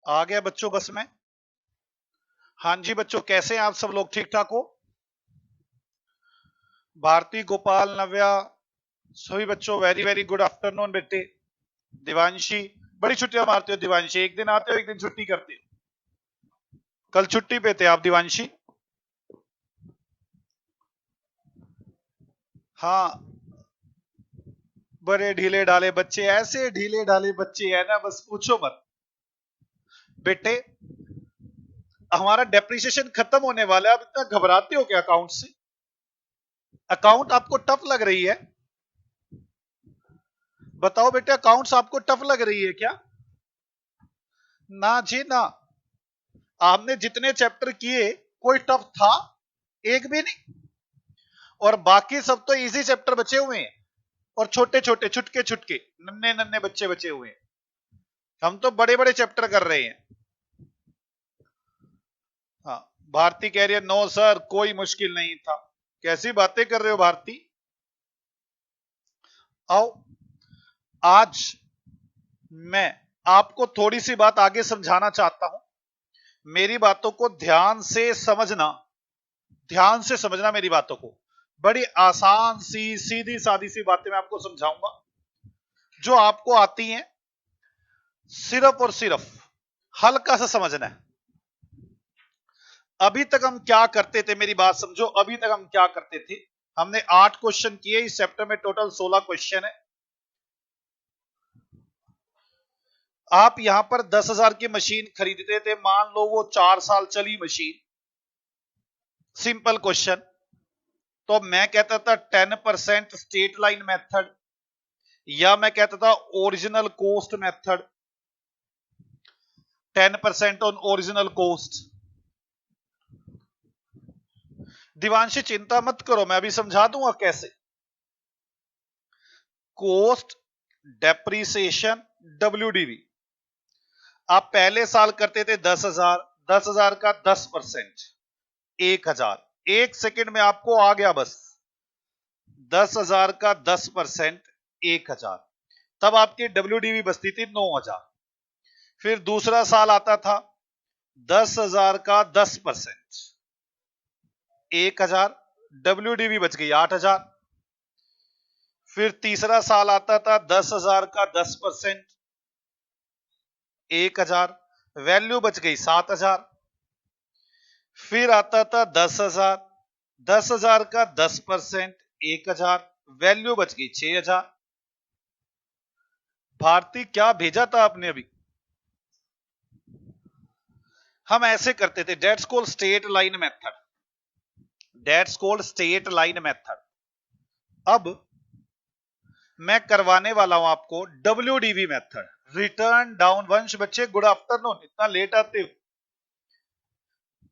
आ गया बच्चों बस में। हाँ जी बच्चों, कैसे हैं आप सब लोग? ठीक ठाक हो? भारती, गोपाल, नव्या, सभी बच्चों वेरी वेरी गुड आफ्टरनून बेटे। दिवांशी, बड़ी छुट्टियां मारते हो दिवांशी, एक दिन आते हो एक दिन छुट्टी करते हो। कल छुट्टी पे थे आप दिवांशी? हाँ, बड़े ढीले ढाले बच्चे, ऐसे ढीले ढाले बच्चे है ना, बस पूछो मत बेटे। हमारा डेप्रिसिएशन खत्म होने वाला है, अब इतना घबराते हो क्या अकाउंट से? अकाउंट आपको टफ लग रही है? बताओ बेटे, अकाउंट्स आपको टफ लग रही है क्या? ना जी ना, आपने जितने चैप्टर किए कोई टफ था? एक भी नहीं। और बाकी सब तो इजी चैप्टर बचे हुए हैं, और छोटे छोटे छुटके छुटके नन्हे नन्हे बच्चे बचे हुए हैं। हम तो बड़े बड़े चैप्टर कर रहे हैं। हाँ, भारती कह रही है नो सर कोई मुश्किल नहीं था। कैसी बातें कर रहे हो भारती? आओ, आज मैं आपको थोड़ी सी बात आगे समझाना चाहता हूं। मेरी बातों को ध्यान से समझना मेरी बातों को। बड़ी आसान सी सीधी सादी सी बातें मैं आपको समझाऊंगा, जो आपको आती हैं। सिर्फ और सिर्फ हल्का सा समझना है। अभी तक हम क्या करते थे, मेरी बात समझो। अभी तक हम क्या करते थे? हमने 8 क्वेश्चन किए, इस चैप्टर में टोटल 16 क्वेश्चन है। आप यहां पर 10,000 की मशीन खरीदते थे, मान लो वो 4 साल चली मशीन। Simple question. तो मैं कहता था 10% स्ट्रेट लाइन मेथड, या मैं कहता था original cost method. 10% on original cost. Divanshi चिंता मत करो, मैं अभी समझा दूंगा कैसे। Cost, depreciation, WDV. आप पहले साल करते थे 10,000, 10,000 का 10% 1,000। 1 सेकंड में आपको आ गया बस। 10,000 का 10% 1,000। तब आपकी डब्ल्यूडीवी बचती थी 9,000। फिर दूसरा साल आता था, 10,000 का 10% 1,000, डब्ल्यूडीवी बच गई 8,000। फिर तीसरा साल आता था, 10,000 का 10% 1,000, वैल्यू बच गई 7,000। फिर आता था 10,000, 10,000 का 10% 1,000, वैल्यू बच गई 6,000। भारती, क्या भेजा था आपने अभी? हम ऐसे करते थे, that's called straight line method. That's called straight line method. अब मैं करवाने वाला हूं आपको डब्ल्यूडीवी मेथड, रिटर्न डाउन। वंश बच्चे गुड आफ्टरनून, इतना लेट आते हो।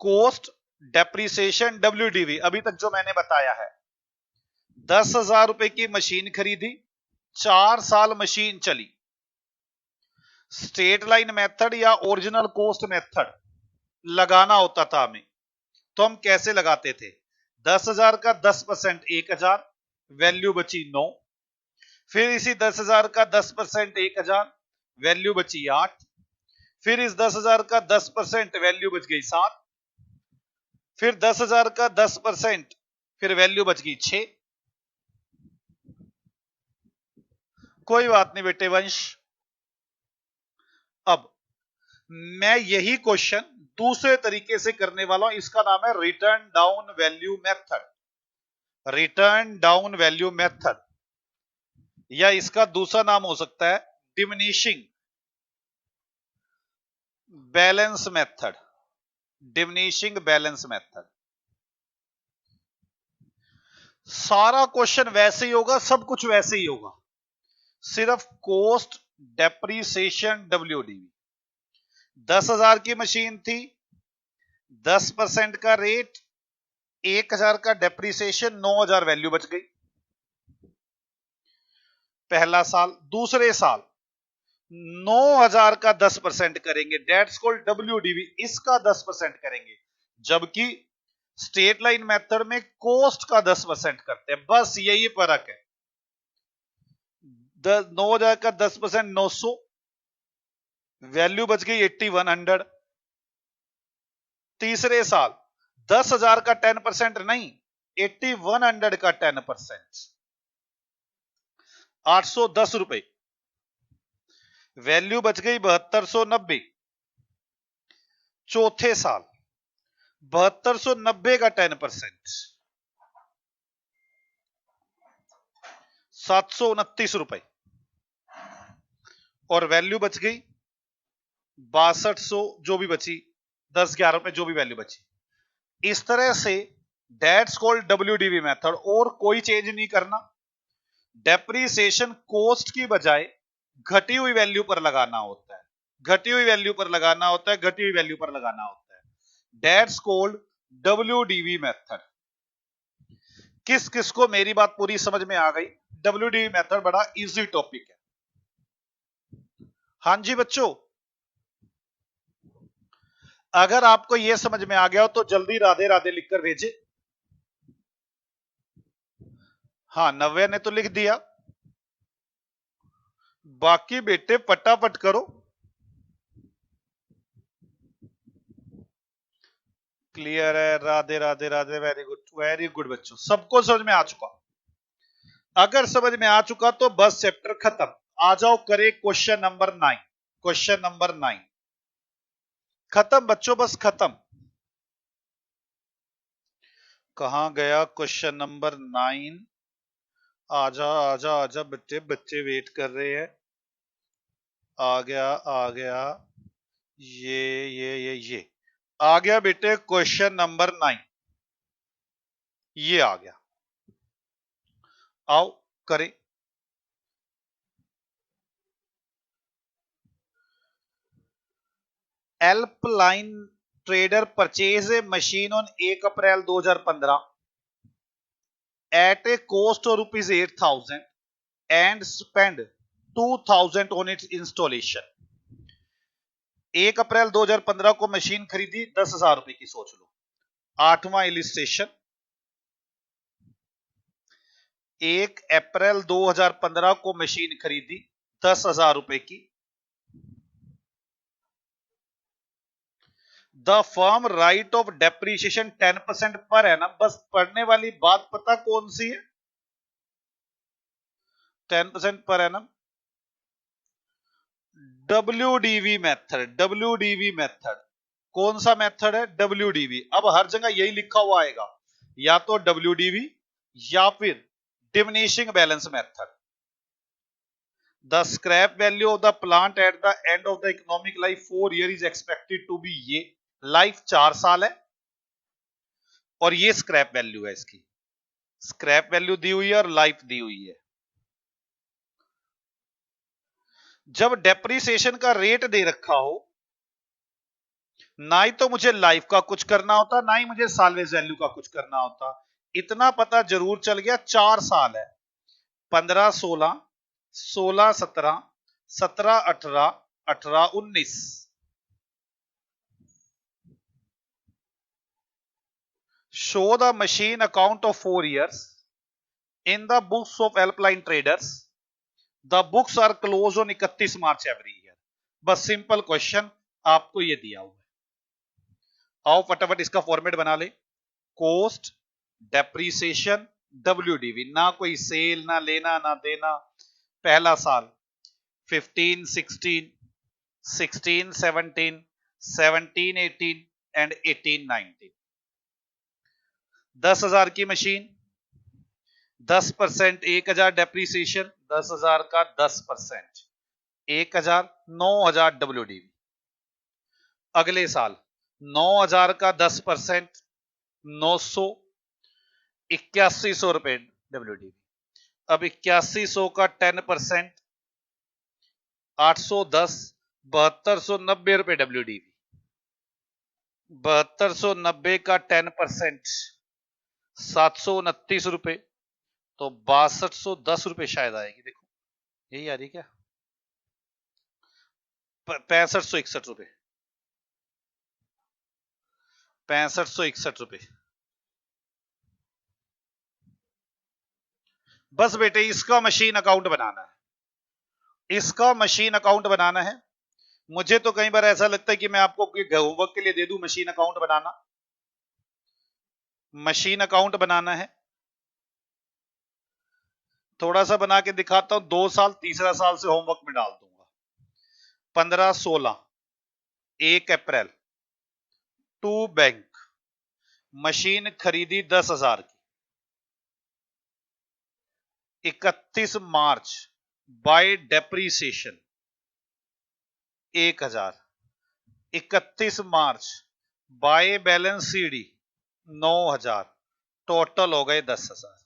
कॉस्ट, डेप्रीसिएशन, डब्ल्यूडीवी, अभी तक जो मैंने बताया है। 10,000 रुपए की मशीन खरीदी, 4 साल मशीन चली। स्ट्रेट लाइन मेथड या ओरिजिनल कॉस्ट मेथड लगाना होता था हमें। तो हम कैसे लगाते थे? 10,000 का 10% 1,000, वैल्यू बची 9। फिर इसी 10,000 का 10% 1,000, वैल्यू बची 8। फिर इस 10,000 का 10% वैल्यू बच गई 7। फिर 10,000 का 10%, फिर वैल्यू बच गई 6। कोई बात नहीं बेटे वंश। अब मैं यही क्वेश्चन दूसरे तरीके से करने वाला हूं, इसका नाम है return down value method. Return down value method, या इसका दूसरा नाम हो सकता है diminishing balance method. Diminishing balance method. सारा क्वेश्चन वैसे ही होगा, सब कुछ वैसे ही होगा, सिर्फ कॉस्ट, डेप्रीसिएशन, डब्ल्यूडीवी। 10,000 की मशीन थी, 10% का रेट, 1,000 का डेप्रीसिएशन, 9,000 वैल्यू बच गई। पहला साल। दूसरे साल 9,000 का 10% करेंगे, डेट्स कॉल्ड डब्ल्यूडीवी, इसका 10% करेंगे। जबकि स्ट्रेट लाइन मेथड में कॉस्ट का 10% करते हैं, बस यही फर्क है। 9,000 का 10% 900, वैल्यू बच गई 8100। तीसरे साल 10,000 का 10% नहीं, 8100 का 10%, 810 रुपए। वैल्यू बच गई 7290। चौथे साल 7290 का 10%, 729 रुपए। और वैल्यू बच गई 6200, जो भी बची 10-11 रुपए, जो भी वैल्यू बची। इस तरह से दैट्स कॉल्ड डब्ल्यूडीवी मेथड। और कोई चेंज नहीं करना। डेप्रीसिएशन कॉस्ट की बजाय घटी हुई वैल्यू पर लगाना होता है, घटी हुई वैल्यू पर लगाना होता है, घटी हुई वैल्यू पर लगाना होता है। That's called WDV method. किस किस को मेरी बात पूरी समझ में आ गई? डब्ल्यूडीवी मेथड बड़ा इजी टॉपिक है। हां जी बच्चों, अगर आपको यह समझ में आ गया हो तो जल्दी राधे राधे लिखकर भेजे। हाँ, नव्या ने तो लिख दिया, बाकी बेटे फटाफट करो। क्लियर है? राधे राधे राधे। वेरी गुड बच्चों, सबको समझ में आ चुका। अगर समझ में आ चुका तो बस चैप्टर खत्म। आ जाओ, करे क्वेश्चन नंबर 9। क्वेश्चन नंबर 9 खत्म बच्चों, बस खत्म। कहां गया क्वेश्चन नंबर 9? आजा आजा आजा बच्चे, बच्चे वेट कर रहे हैं। आ गया आ गया, ये आ गया बेटे क्वेश्चन नंबर 9। ये आ गया, आओ करें। Alpine trader purchase a machine on 1 April 2015 at a cost of rupees 8,000 and spend 2,000 on its installation। 1 April 2015 को मशीन खरीदी 10,000 रुपए की। सोच लो, 8वां इलिस्ट्रेशन। 1 अप्रैल 2015 को मशीन खरीदी 10,000 रुपए की। The firm right of depreciation 10% पर है ना। बस पढ़ने वाली बात पता कौन सी है? 10% पर है ना। डब्ल्यूडीवी मेथड, डब्ल्यूडीवी मेथड कौन सा मेथड है? डब्ल्यूडीवी। अब हर जगह यही लिखा हुआ आएगा, या तो डब्ल्यूडीवी या फिर diminishing balance method. The scrap value of the plant at the end of the economic life 4 year is expected to be. ये लाइफ 4 साल है और ये स्क्रैप वैल्यू है इसकी। स्क्रैप वैल्यू दी हुई है और लाइफ दी हुई है। जब डेप्रीसिएशन का रेट दे रखा हो, ना ही तो मुझे लाइफ का कुछ करना होता, ना ही मुझे सालवेज वैल्यू का कुछ करना होता। इतना पता जरूर चल गया 4 साल है। 15-16, 16-17, 17-18, 18-19। Show the machine account of 4 years in the books of helpline traders. The books are close on 31 March every year. बस सिंपल क्वेश्चन आपको ये दिया हुआ है। आओ फटाफट इसका फॉर्मेट बना ले। Cost, depreciation, WDV. ना कोई सेल, ना लेना ना देना। पहला साल 15, 16, 16, 17, 17, 18 एंड 18, 19। 10,000 की मशीन, 10% 1,000 डेप्रीसिएशन, 10,000 का 10% 1,000, 9,000 डब्ल्यूडीवी। अगले साल 9,000 का 10% 900, 8100 रुपए डब्ल्यूडीवी। अब 8100 का 10% 810, 7290 रुपए डब्ल्यूडीवी। 7290 का 10% 729 रुपए, तो 6210 रुपए शायद आएगी। देखो यही आ रही क्या? 6561 रुपए, 6561 रुपए। बस बेटे इसका मशीन अकाउंट बनाना है, इसका मशीन अकाउंट बनाना है। मुझे तो कई बार ऐसा लगता है कि मैं आपको होमवर्क के लिए दे दूं मशीन अकाउंट बनाना। मशीन अकाउंट बनाना है, थोड़ा सा बना के दिखाता हूं। 2 साल, तीसरा साल से होमवर्क में डाल दूंगा। 15-16, 1 अप्रैल, टू बैंक, मशीन खरीदी 10,000 की। 31 March by depreciation 1,000। 31 March by balance CD 9,000। Total हो गए 10,000।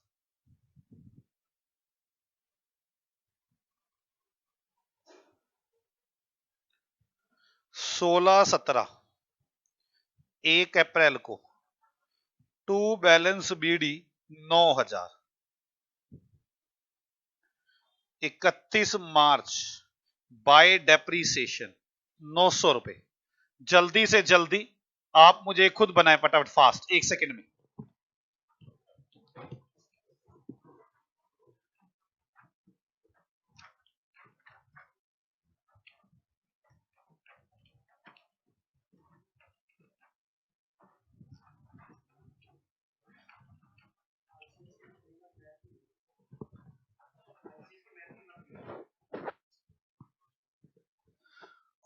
16-17, 1 अप्रैल को to balance BD 9,000। 31 March by depreciation 900 रुपए। जल्दी से जल्दी आप मुझे खुद बनाए फटाफट, फास्ट, 1 सेकंड में।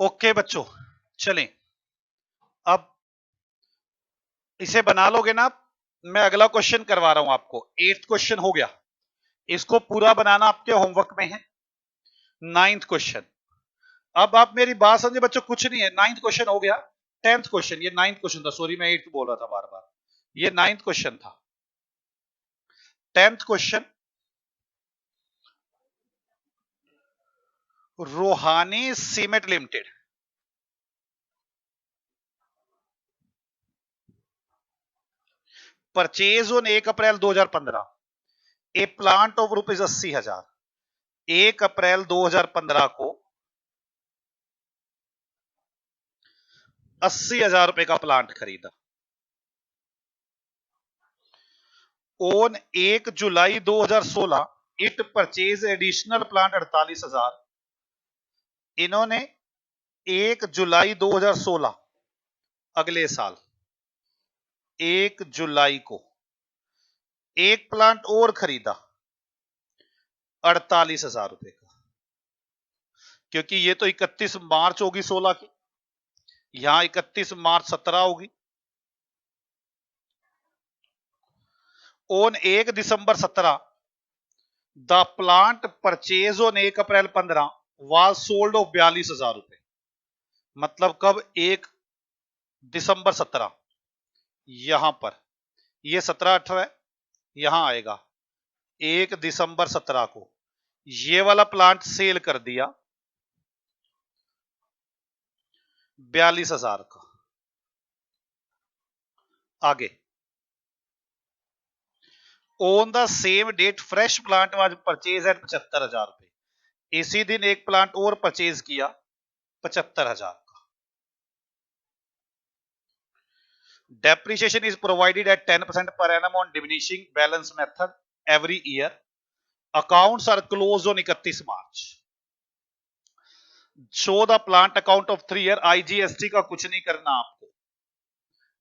ओके बच्चों, चलें। अब इसे बना लोगे ना आप? मैं अगला क्वेश्चन करवा रहा हूं आपको। 8th क्वेश्चन हो गया, इसको पूरा बनाना आपके होमवर्क में है। 9th क्वेश्चन, अब आप मेरी बात समझे बच्चों, कुछ नहीं है। 9th क्वेश्चन हो गया। 10th क्वेश्चन, ये 9th क्वेश्चन था, सॉरी मैं 8th बोल रहा था बार बार, ये 9th क्वेश्चन था। 10th question, Rohani cement limited purchase on 1 April 2015 A plant of rupees 80,000। 1 April 2015 को 80,000 रुपए का प्लांट खरीदा। On 1 July 2016 it purchase additional plant 48,000। इन्होंने 1 जुलाई 2016, अगले साल 1 जुलाई को एक प्लांट और खरीदा 48,000 रुपए का, क्योंकि ये तो 31 मार्च होगी 16 की, यहां 31 मार्च 17 होगी। On 1 December 17 the plant purchase on 1 April 15 was sold off 42,000 रुपए। मतलब कब? 1 दिसंबर 17, यहां पर ये 17-18 है, यहां आएगा 1 दिसंबर 17 को ये वाला प्लांट सेल कर दिया 42,000 का। आगे, on the same date fresh plant was purchase at 75,000 रुपए। इसी दिन एक प्लांट और परचेज किया 75,000 का। Depreciation is provided at 10% per annum on diminishing balance method every year. Accounts are close on 31 March. Show the plant account of 3 year. IGST का कुछ नहीं करना आपको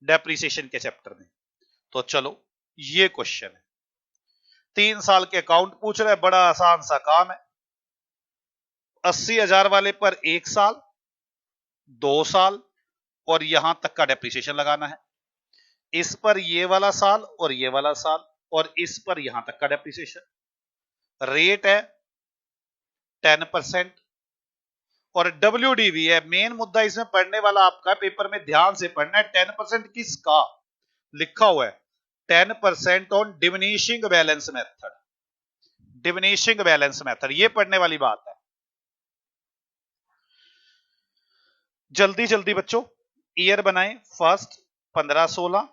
डेप्रिसिएशन के चैप्टर में। तो चलो ये क्वेश्चन है, 3 साल के अकाउंट पूछ रहे हैं, बड़ा आसान सा काम है। 80,000 वाले पर 1 साल, 2 साल और यहां तक का डेप्रिसिएशन लगाना है। इस पर ये वाला साल और ये वाला साल और इस पर यहां तक का डेप्रिसिएशन। रेट है 10% और WDV है। मेन मुद्दा इसमें पढ़ने वाला आपका, पेपर में ध्यान से पढ़ना है। 10% किसका लिखा हुआ है? 10% on diminishing balance method. Diminishing balance method, ये पढ़ने वाली बात है। जल्दी जल्दी बच्चों ईयर बनाएं। फर्स्ट 15-16,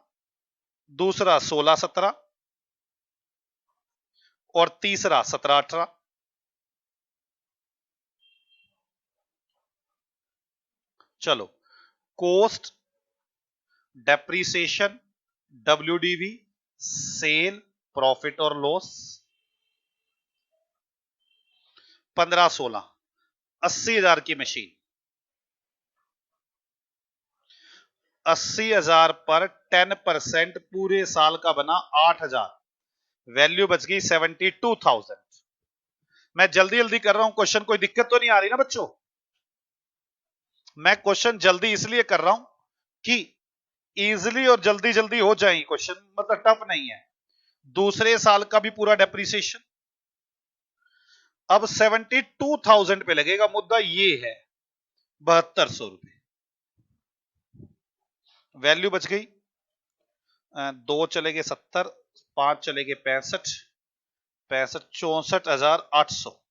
दूसरा 16-17 और तीसरा 17-18। चलो, cost, depreciation, WDV, sale, profit और लॉस। 15-16, 80,000 की मशीन, 80,000 पर 10% पूरे साल का बना 8,000, वैल्यू बच गई 72,000। मैं जल्दी जल्दी कर रहा हूं क्वेश्चन, कोई दिक्कत तो नहीं आ रही ना बच्चों? मैं क्वेश्चन जल्दी इसलिए कर रहा हूं कि इजीली और जल्दी जल्दी हो जाए क्वेश्चन, मतलब टफ नहीं है। दूसरे साल का भी पूरा डेप्रिसिएशन अब 72,000 पे लगेगा। मुद्दा ये है 7200 रुपए, वैल्यू बच गई 2 चले गए 70, 5 चले गए 65, 64,800,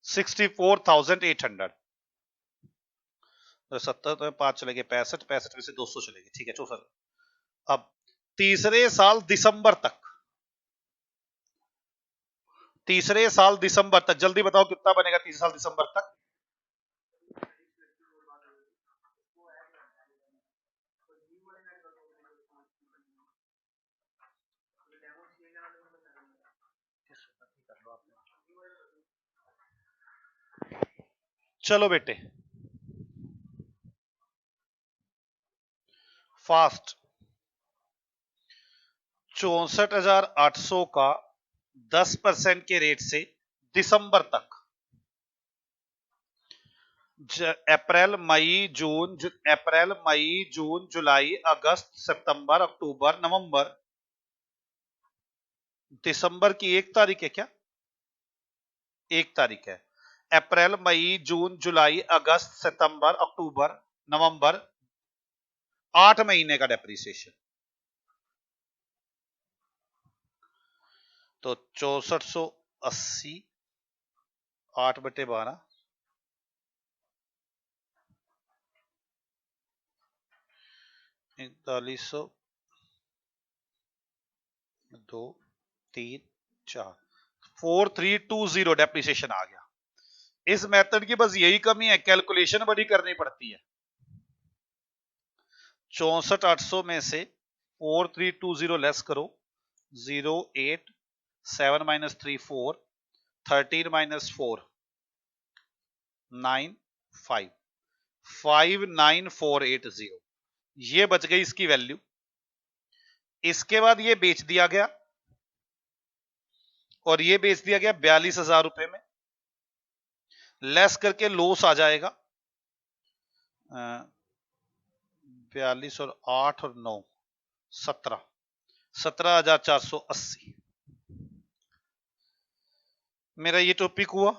64,800। 70 तो 5 चले गए 65, 65 में से 200 चले गए, ठीक है 64। अब तीसरे साल दिसंबर तक जल्दी बताओ कितना बनेगा तीसरे साल दिसंबर तक? चलो बेटे फास्ट। 64,800 का 10% के रेट से दिसंबर तक, अप्रैल मई जून जुलाई अगस्त सितंबर अक्टूबर नवंबर, दिसंबर की 1 तारीख है क्या? 1 तारीख है। अप्रैल मई जून जुलाई अगस्त सितंबर अक्टूबर नवंबर, 8 महीने का डेप्रिसिएशन। तो 6480 8/12, 4100, 2 3 4, 4320 डेप्रिसिएशन आ गया। इस मेथड की बस यही कमी है, कैलकुलेशन बड़ी करनी पड़ती है। 64,800 में से 4320 लेस करो, 0 8 7 - 3 4, 13 - 4 9 5, 59480, ये बच गई इसकी वैल्यू। इसके बाद ये बेच दिया गया और ये बेच दिया गया 42,000 रुपए में, लेस करके लॉस आ जाएगा 42 और 8 और 9 17, 17,480। मेरा ये टॉपिक हुआ।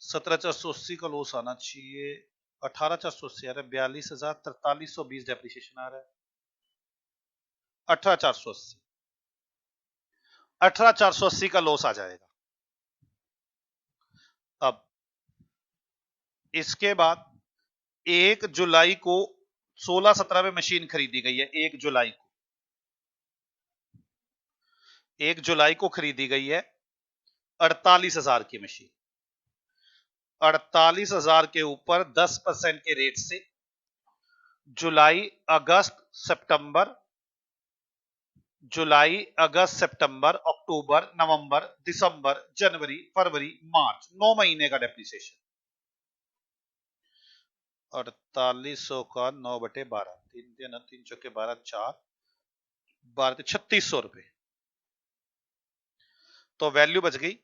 17,480 का लॉस आना चाहिए, 18,480 आ रहा है, 42,000, 4320 डेप्रिसिएशन आ रहा है, 18,480, 18,480 का लॉस आ जाएगा। अब इसके बाद 1 जुलाई को 16-17 में मशीन खरीदी गई है। 1 जुलाई को खरीदी गई है 48,000 की मशीन। 48,000 के ऊपर 10% के रेट से जुलाई अगस्त सितंबर अक्टूबर नवंबर दिसंबर जनवरी फरवरी मार्च, 9 महीने का डेप्रिसिएशन। 4800 का 9/12, 3 3 चौके 12, 4 12 3600 रुपए। तो वैल्यू बच गई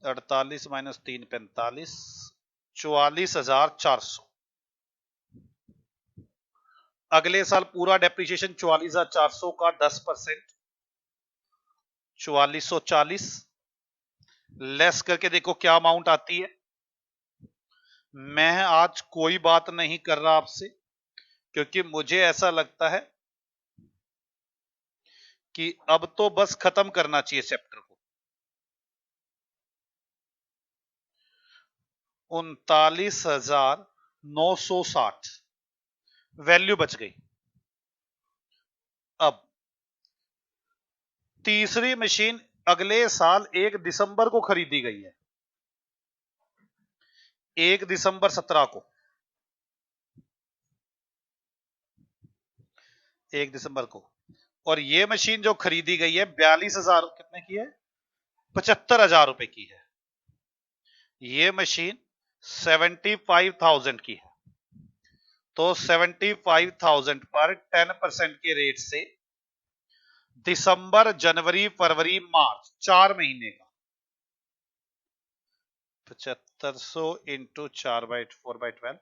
48 - 3 45, 44,400। अगले साल पूरा डेप्रिसिएशन 44,400 का 10%, 4440, लेस करके देखो क्या अमाउंट आती है। मैं आज कोई बात नहीं कर रहा आपसे, क्योंकि मुझे ऐसा लगता है कि अब तो बस खत्म करना चाहिए चैप्टर को। 39,960 वैल्यू बच गई। अब तीसरी मशीन अगले साल 1 दिसंबर को खरीदी गई है, 1 दिसंबर 17 को, 1 दिसंबर को। और ये मशीन जो खरीदी गई है 42,000 कितने की है? 75,000 रुपए की है। ये मशीन 75,000 की है। तो 75,000 पर 10% के रेट से दिसंबर, जनवरी, फरवरी, मार्च 4 महीने का 7500 इंटू 4/4/12,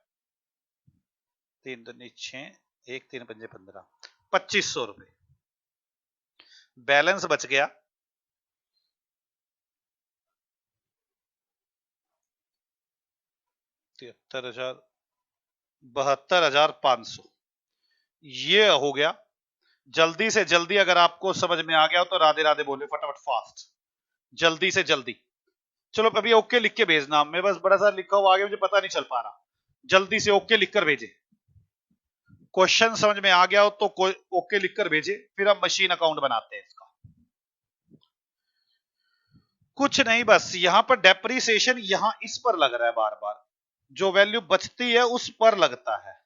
3 दूनी 6, 1 3 5 15, 2500 रुपए बैलेंस बच गया 73,000, 72,500। ये हो गया। जल्दी से जल्दी अगर आपको समझ में आ गया हो तो राधे राधे बोले फटाफट, फास्ट, जल्दी से जल्दी। चलो अभी ओके लिख के भेजना, मेरे पास बड़ा सा लिखा हुआ आगे, मुझे पता नहीं चल पा रहा। जल्दी से ओके लिखकर भेजे। क्वेश्चन समझ में आ गया हो तो ओके लिखकर भेजे, फिर हम मशीन अकाउंट बनाते हैं इसका। कुछ नहीं, बस यहां पर डेप्रिसिएशन यहां इस पर लग रहा है बार बार, जो वैल्यू बचती है उस पर लगता है।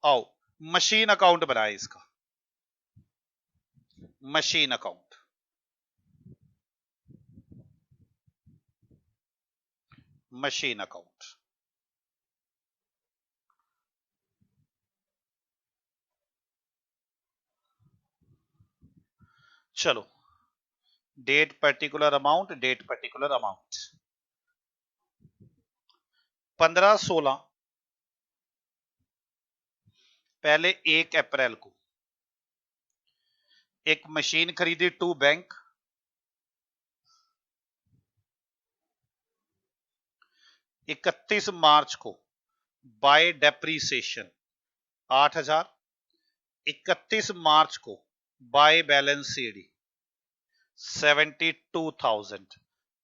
आओ मशीन अकाउंट बनाए इसका, मशीन अकाउंट, मशीन अकाउंट। चलो date particular amount, date particular amount 15/16, पहले 1 अप्रैल को एक मशीन खरीदी टू बैंक, 31 मार्च को बाय डेप्रीसिएशन 8,000, 31 मार्च को बाय बैलेंस सीडी 72,000,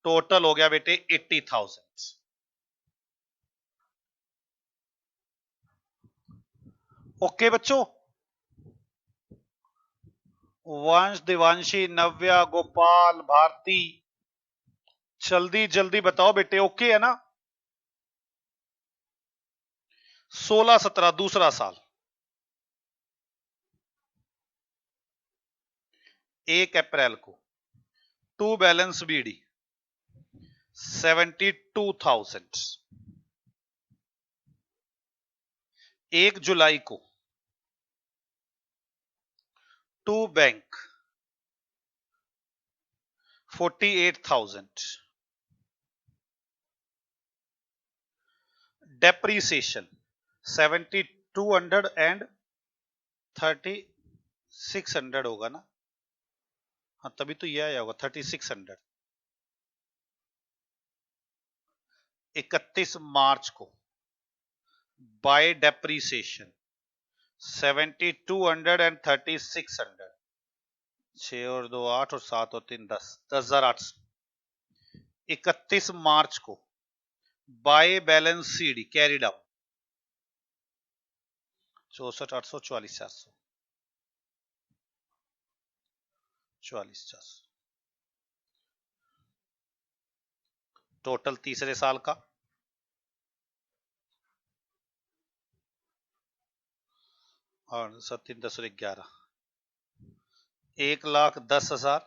टोटल हो गया बेटे 80,000। ओके बच्चों, वंश, दिवांशी, नव्या, गोपाल, भारती, जल्दी जल्दी बताओ बेटे, ओके है ना। 16-17 दूसरा साल, 1 अप्रैल को टू बैलेंस बीडी 72,000, 1 जुलाई को टू बैंक 48,000, डेप्रीसिएशन 7200 एंड 3600 होगा ना, हाँ तभी तो यह आया होगा 3600। 31 मार्च को बाय डेप्रीसिएशन 7200 एंड 3600, 6 और 2 8 और 7 और 3 10, 10,800। 31 मार्च को bye balance CD carry down 64,800, 44,400, 44,400, total तीसरे साल का 7 3 10 और 11, 1,10,000,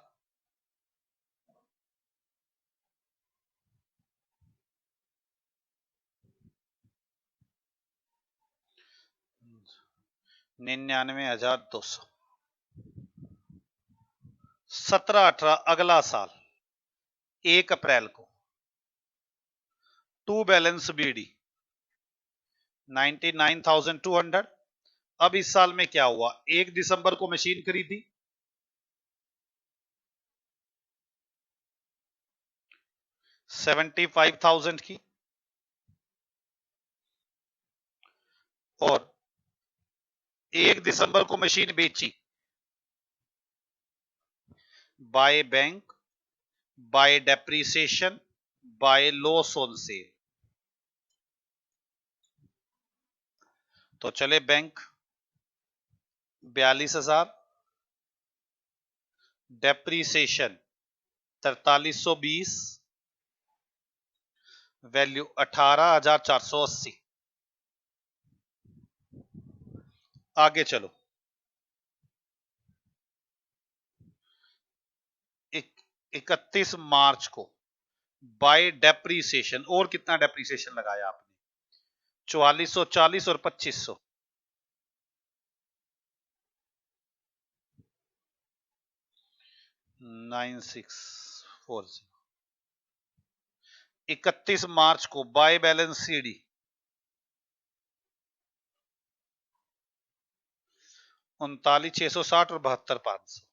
$99,200। 17-18 अगला साल 1 अप्रैल को टू बैलेंस बीडी 99,200। अब इस साल में क्या हुआ, 1 दिसंबर को मशीन खरीदी, 75,000 की, और 1 दिसंबर को मशीन बेची by bank, by depreciation, by loss on sale. तो चले बैंक 42,000, डेप्रीसिएशन 4320, वैल्यू 18,480। आगे चलो, 31 मार्च को बाय डेप्रीसिएशन, और कितना डेप्रीसिएशन लगाया आपने? 4440 और 2500। 9640। 31 मार्च को बाय बैलेंस सीडी 39,660 और 72,500।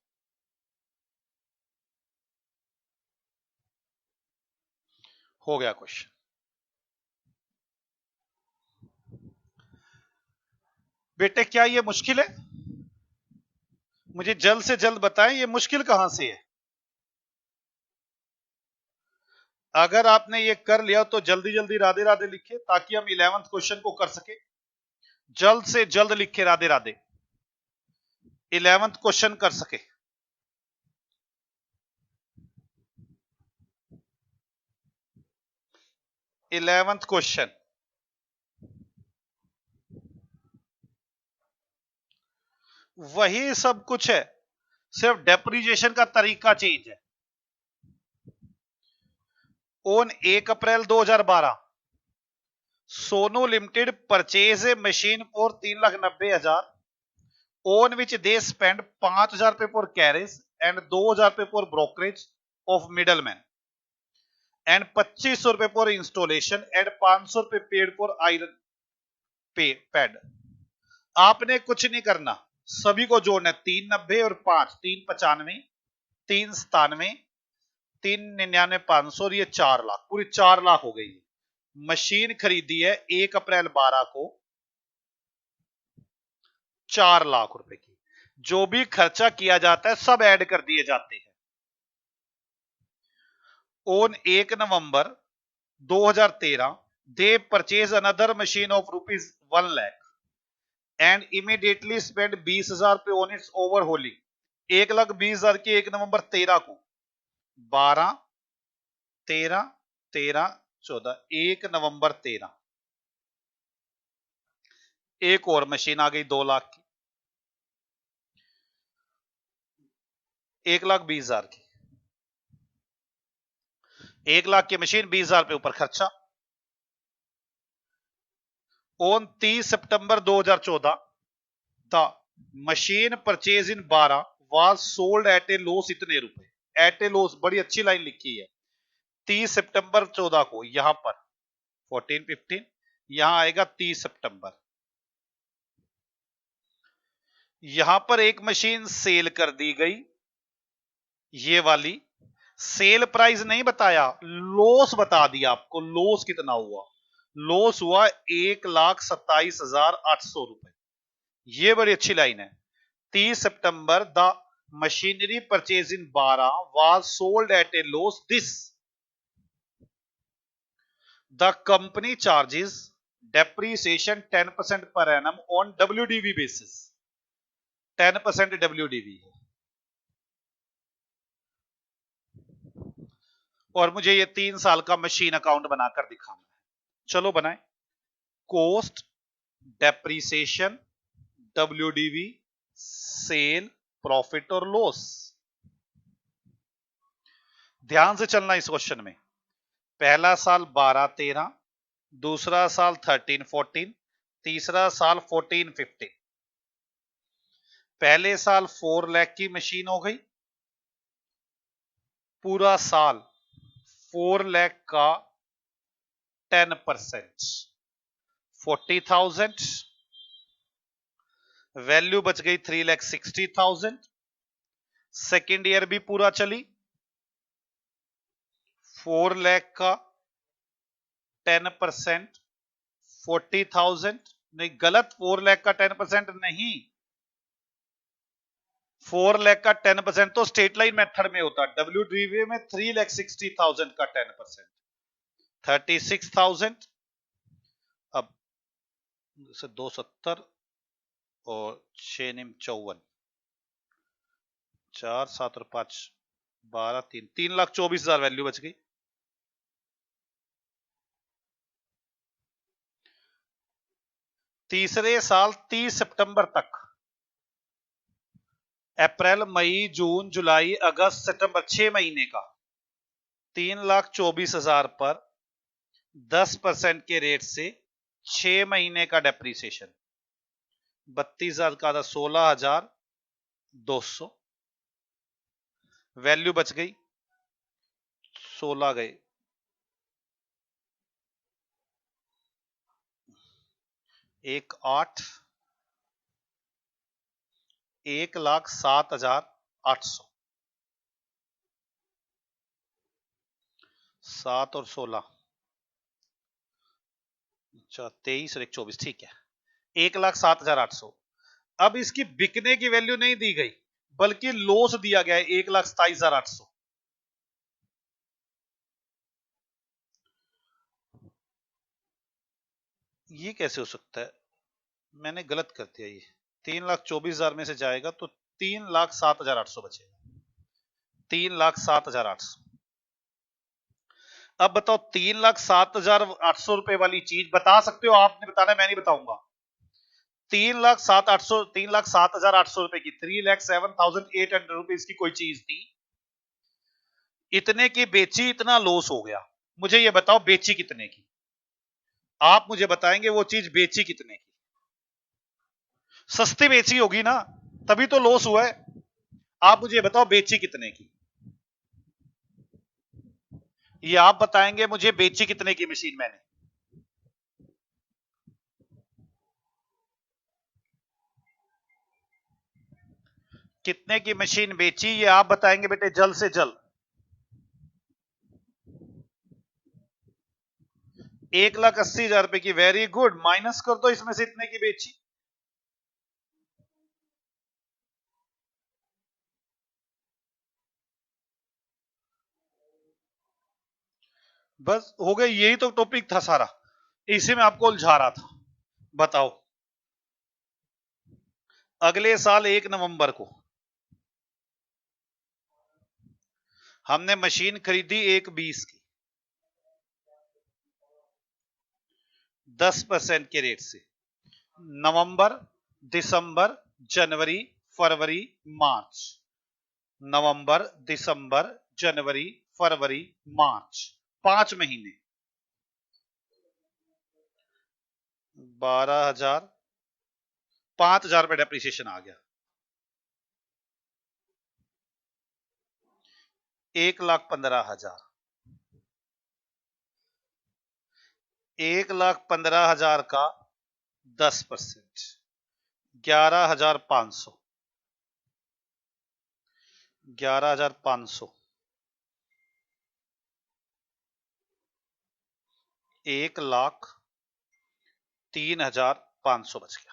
हो गया क्वेश्चन। बेटे क्या ये मुश्किल है? मुझे जल्द से जल्द बताएं ये मुश्किल कहां से है। अगर आपने ये कर लिया तो जल्दी जल्दी राधे राधे लिखे, ताकि हम 11th क्वेश्चन को कर सके। जल्द से जल्द लिखे राधे राधे, 11th क्वेश्चन कर सके। इलेवेंथ क्वेश्चन, वही सब कुछ है, सिर्फ डेप्रीसिएशन का तरीका चेंज है। On 1 April 2012 Sonu limited purchase a machine for 3,90,000 on which they spend 5,000 रुपए फॉर कैरेज एंड 2,000 रुपए for brokerage of middleman and 2,500 रुपए फॉर इंस्टॉलेशन एंड 500 रुपए पेड फॉर आयरन पैड। आपने कुछ नहीं करना, सभी को जोड़ना है। 390 और 5, 395, 397, 399, 500 और ये 4 लाख, पूरी 4 लाख हो गई। मशीन खरीदी है 1 अप्रैल 12 को 4 लाख रुपए की। जो भी खर्चा किया जाता है सब ऐड कर दिए जाते हैं। On 1 November 2013 they purchase another machine of rupees 1 lakh and immediately spend 20,000 रुपए ऑन इट्स ओवरहोलिंग। 1,20,000 की 1 नवंबर 13 को 12, 13, 13, 14, 1 नवंबर 13 एक और मशीन आ गई 2 लाख की, 1,20,000 की। 1 लाख की मशीन, 20,000 रुपए ऊपर खर्चा। On 30 September 2014 the machine purchase in 12 was sold at a loss इतने रुपए। एट ए लॉस, बड़ी अच्छी लाइन लिखी है। 30 सितंबर 14 को, यहां पर 14, 15, यहां आएगा 30 सितंबर। यहां पर एक मशीन सेल कर दी गई, ये वाली। सेल प्राइस नहीं बताया, लॉस बता दिया आपको। लॉस कितना हुआ? लॉस हुआ 1,27,800 रुपए। ये बड़ी अच्छी लाइन है। 30 September the machinery purchase in 12 was sold at a loss this the company charges depreciation 10% per annum on WDV basis. 10% WDV है। और मुझे ये 3 साल का मशीन अकाउंट बनाकर दिखाना है। चलो बनाए। Cost, depreciation, WDV, sale, profit और लॉस। ध्यान से चलना इस क्वेश्चन में। पहला साल 12-13, दूसरा साल 13-14, तीसरा साल 14-15। पहले साल 4 लाख की मशीन हो गई, पूरा साल 4 लाख का 10%, 40,000। वैल्यू बच गई 3,60,000। सेकेंड ईयर भी पूरा चली, 4 लाख का 10%, 40,000। नहीं, गलत, 4 लाख का 10% नहीं, 4 लाख का 10% तो स्टेट लाइन मेथड में होता है। WDV में 3,60,000 का 10%, 36,000। अब 270 और 6 निम 54, 4, 7 और 5, 12, 3, 3,24,000 वैल्यू बच गई। तीसरे साल 30 सितंबर तक, अप्रैल, मई, जून, जुलाई, अगस्त, सितंबर, 6 महीने का 3,24,000 पर 10% के रेट से 6 महीने का डेप्रीसिएशन, 32,000 का था 16,200, वैल्यू बच गई 16 गए, 1,08, 1,07,800, 7 और 16, अच्छा 23 और 1,24, ठीक है, 1,07,800। अब इसकी बिकने की वैल्यू नहीं दी गई बल्कि लॉस दिया गया है 1,27,800। ये कैसे हो सकता है, मैंने गलत कर दिया, ये 3,24,000 में से जाएगा तो 3,07,800 बचेगा, 3,07,800। अब बताओ 3,07,800 रुपए वाली चीज बता सकते हो, आपने बताना, मैं नहीं बताऊंगा। 3,07,800 रुपए की, 3,07,800 रुपीज की कोई चीज थी, इतने की बेची, इतना लॉस हो गया, मुझे ये बताओ बेची कितने की, आप मुझे बताएंगे वो चीज बेची कितने की, सस्ती बेची होगी ना, तभी तो लॉस हुआ है, आप मुझे बताओ बेची कितने की, ये आप बताएंगे मुझे बेची कितने की मशीन मैंने, कितने की मशीन बेची ये आप बताएंगे बेटे जल्द से जल्द। 1,80,000 रुपए की, वेरी गुड, माइनस कर दो इसमें से इतने की बेची, बस हो गया, यही तो टॉपिक था सारा, इसी में आपको उलझा रहा था। बताओ अगले साल 1 नवंबर को हमने मशीन खरीदी 1,20 की, 10% के रेट से, नवंबर, दिसंबर, जनवरी, फरवरी, मार्च, नवंबर, दिसंबर, जनवरी, फरवरी, मार्च, 5 महीने, 12,000, 5,000 रुपए डेप्रिसिएशन आ गया, 1,15,000, 1,15,000 का 10%, 11,500, 11,500, 1,03,500 बच गया।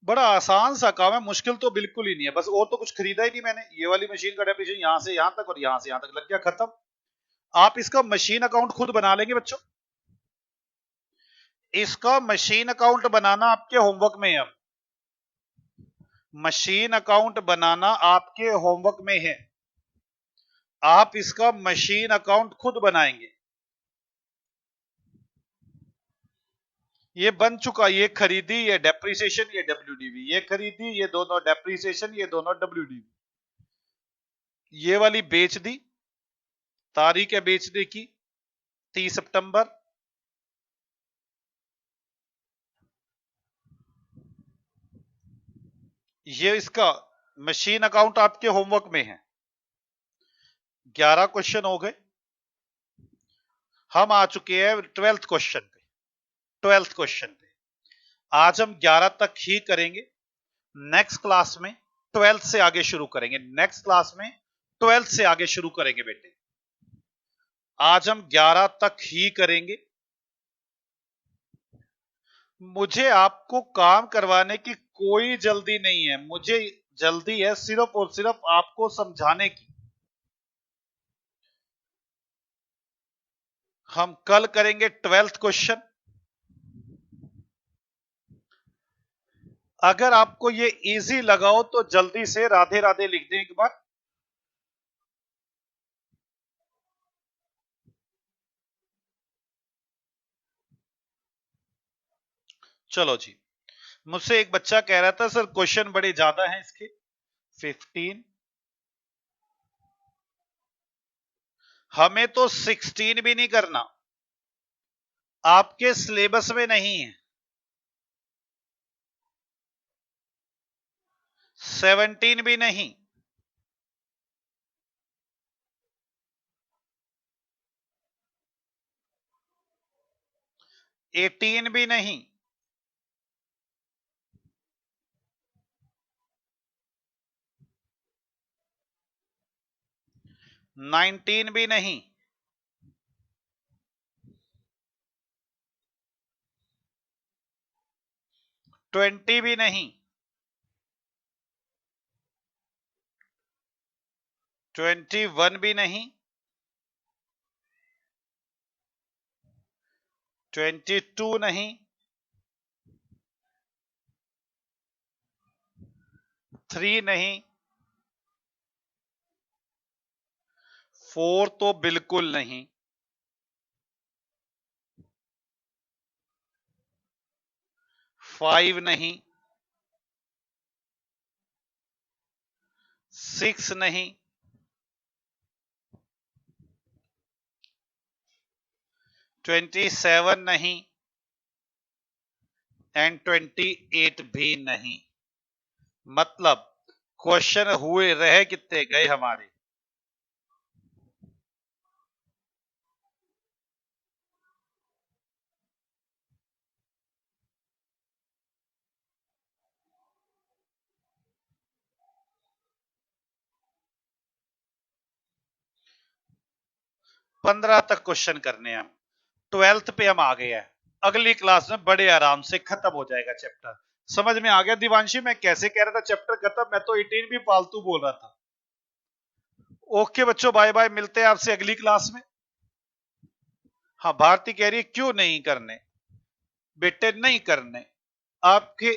बड़ा आसान सा काम है, मुश्किल तो बिल्कुल ही नहीं है, बस और तो कुछ खरीदा ही नहीं मैंने, ये वाली मशीन का डेप्रिसिएशन यहां से यहां तक और यहां से यहां तक लग गया, खत्म। आप इसका मशीन अकाउंट खुद बना लेंगे बच्चों, इसका मशीन अकाउंट बनाना आपके होमवर्क में है, अब मशीन अकाउंट बनाना आपके होमवर्क में है, आप इसका मशीन अकाउंट खुद बनाएंगे, ये बन चुका, ये खरीदी, ये डेप्रिसिएशन, ये डब्ल्यूडीवी, ये खरीदी, ये दोनों डेप्रिसिएशन, ये दोनों डब्ल्यूडीवी, ये वाली बेच दी, तारीख है बेचने की 30 सितंबर, ये इसका मशीन अकाउंट आपके होमवर्क में है। 11 क्वेश्चन हो गए, हम आ चुके हैं 12th क्वेश्चन पे, 12th क्वेश्चन पे आज हम 11 तक ही करेंगे, नेक्स्ट क्लास में 12th से आगे शुरू करेंगे, नेक्स्ट क्लास में 12th से आगे शुरू करेंगे बेटे, आज हम 11 तक ही करेंगे। मुझे आपको काम करवाने की कोई जल्दी नहीं है, मुझे जल्दी है सिर्फ और सिर्फ आपको समझाने की। हम कल करेंगे 12th क्वेश्चन, अगर आपको ये इजी लगा हो तो जल्दी से राधे राधे लिख दें एक बार। चलो जी, मुझसे एक बच्चा कह रहा था सर क्वेश्चन बड़े ज्यादा हैं इसके, 15, हमें तो 16 भी नहीं करना, आपके सिलेबस में नहीं है। 17 भी नहीं, 18 भी नहीं, 19 भी नहीं, 20 भी नहीं, 21 भी नहीं, 22 नहीं, 3 नहीं, 4 तो बिल्कुल नहीं, 5 नहीं, 6 नहीं, 27 नहीं, एंड 28 भी नहीं। मतलब क्वेश्चन हुए रह कितने गए हमारे? पंद्रह तक क्वेश्चन करने हैं। 12th पे हम आ गए हैं, अगली क्लास में बड़े आराम से खत्म हो जाएगा चैप्टर। समझ में आ गया दिवांशी मैं कैसे कह रहा था चैप्टर खत्म? मैं तो 18 भी फालतू बोल रहा था। ओके बच्चों, बाय बाय, मिलते हैं आपसे अगली क्लास में। हाँ, भारती कह रही है क्यों नहीं करने? बेटे नहीं करने, आपके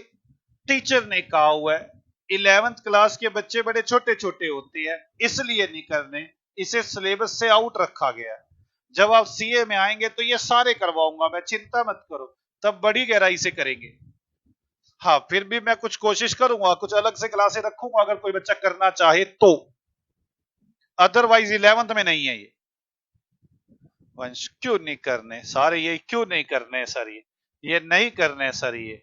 टीचर ने कहा हुआ है 11th क्लास के बच्चे बड़े छोटे छोटे होते हैं, इसलिए नहीं करने, इसे सिलेबस से आउट रखा गया है। जब आप सीए में आएंगे तो ये सारे करवाऊंगा मैं, चिंता मत करो, तब बड़ी गहराई से करेंगे। हाँ, फिर भी मैं कुछ कोशिश करूंगा, कुछ अलग से क्लासे रखूंगा अगर कोई बच्चा करना चाहे तो, अदरवाइज 11th में नहीं है ये। वंश क्यों नहीं करने? सारे ये क्यों नहीं करने सर? ये नहीं करने सर ये।